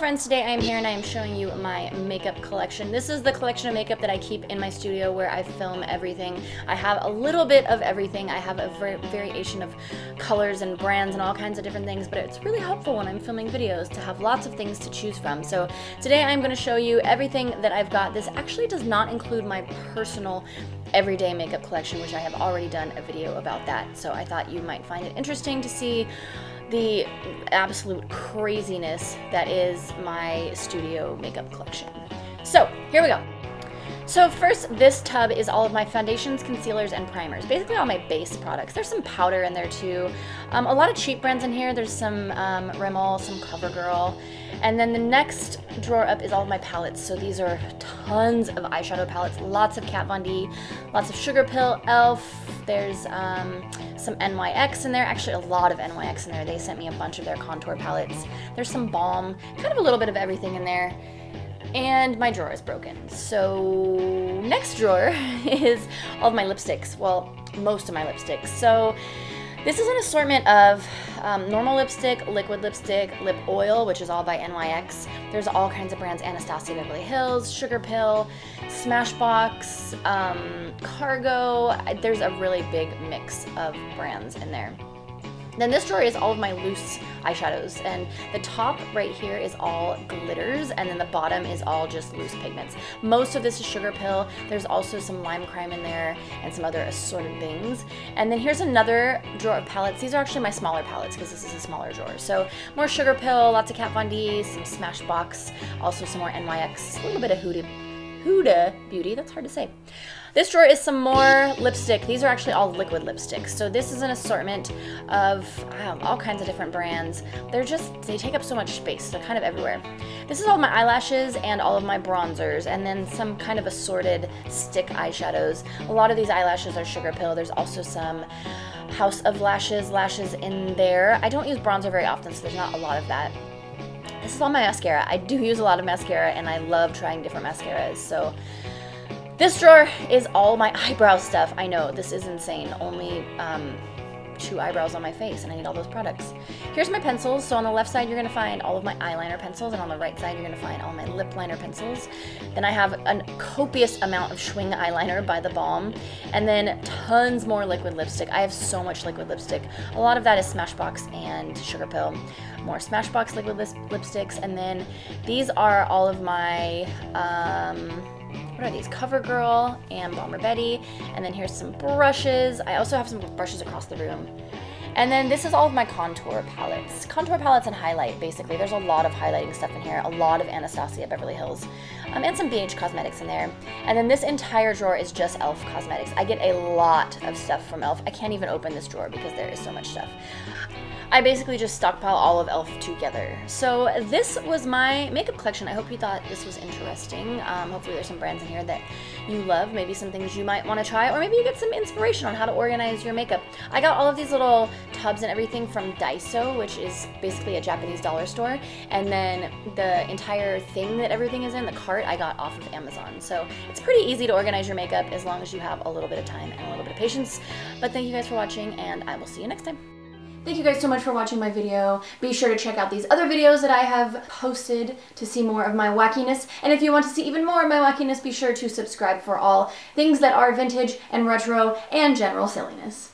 friends, today I am here and I am showing you my makeup collection. This is the collection of makeup that I keep in my studio where I film everything. I have a little bit of everything. I have a variation of colors and brands and all kinds of different things, but it's really helpful when I'm filming videos to have lots of things to choose from. So today I'm going to show you everything that I've got. This actually does not include my personal everyday makeup collection, which I have already done a video about that. So I thought you might find it interesting to see the absolute craziness that is my studio makeup collection. So here we go. So first, this tub is all of my foundations, concealers, and primers. Basically all my base products. There's some powder in there too. A lot of cheap brands in here. There's some Rimmel, some CoverGirl. And then the next drawer up is all of my palettes. So these are tons of eyeshadow palettes. Lots of Kat Von D, lots of Sugar Pill, e.l.f. There's some NYX in there. Actually, a lot of NYX in there. They sent me a bunch of their contour palettes. There's some balm, kind of a little bit of everything in there. And my drawer is broken. So next drawer is all of my lipsticks. Well, most of my lipsticks. So this is an assortment of normal lipstick, liquid lipstick, lip oil, which is all by NYX. There's all kinds of brands: Anastasia Beverly Hills, Sugar Pill, Smashbox, Cargo. There's a really big mix of brands in there. Then this drawer is all of my loose eyeshadows, and the top right here is all glitters, and then the bottom is all just loose pigments. Most of this is Sugar Pill. There's also some Lime Crime in there and some other assorted things. And then here's another drawer of palettes. These are actually my smaller palettes because this is a smaller drawer. So more Sugar Pill, lots of Kat Von D, some Smashbox, also some more NYX, a little bit of Huda Beauty, that's hard to say. This drawer is some more lipstick. These are actually all liquid lipsticks. So this is an assortment of all kinds of different brands. They take up so much space. They're kind of everywhere. This is all my eyelashes and all of my bronzers, and then some kind of assorted stick eyeshadows. A lot of these eyelashes are Sugar Pill. There's also some House of lashes in there. I don't use bronzer very often, so there's not a lot of that. This is all my mascara. I do use a lot of mascara, and I love trying different mascaras. So this drawer is all my eyebrow stuff. I know, this is insane. Only 2 eyebrows on my face, and I need all those products. Here's my pencils. So on the left side, you're gonna find all of my eyeliner pencils, and on the right side, you're gonna find all my lip liner pencils. Then I have a copious amount of Schwing eyeliner by The Balm, and then tons more liquid lipstick. I have so much liquid lipstick. A lot of that is Smashbox and Sugar Pill. More Smashbox liquid lipsticks, and then these are all of my what are these? CoverGirl and Bomber Betty. And then here's some brushes. I also have some brushes across the room. And then this is all of my contour palettes. Contour palettes and highlight, basically. There's a lot of highlighting stuff in here. A lot of Anastasia Beverly Hills. And some BH Cosmetics in there. And then this entire drawer is just e.l.f. cosmetics. I get a lot of stuff from e.l.f. I can't even open this drawer because there is so much stuff. I basically just stockpile all of e.l.f. together. So this was my makeup collection. I hope you thought this was interesting. Hopefully there's some brands in here that you love, maybe some things you might want to try, or maybe you get some inspiration on how to organize your makeup. I got all of these little tubs and everything from Daiso, which is basically a Japanese dollar store, and then the entire thing that everything is in, the cart, I got off of Amazon. So it's pretty easy to organize your makeup as long as you have a little bit of time and a little bit of patience. But thank you guys for watching, and I will see you next time. Thank you guys so much for watching my video. Be sure to check out these other videos that I have posted to see more of my wackiness. And if you want to see even more of my wackiness, be sure to subscribe for all things that are vintage and retro and general silliness.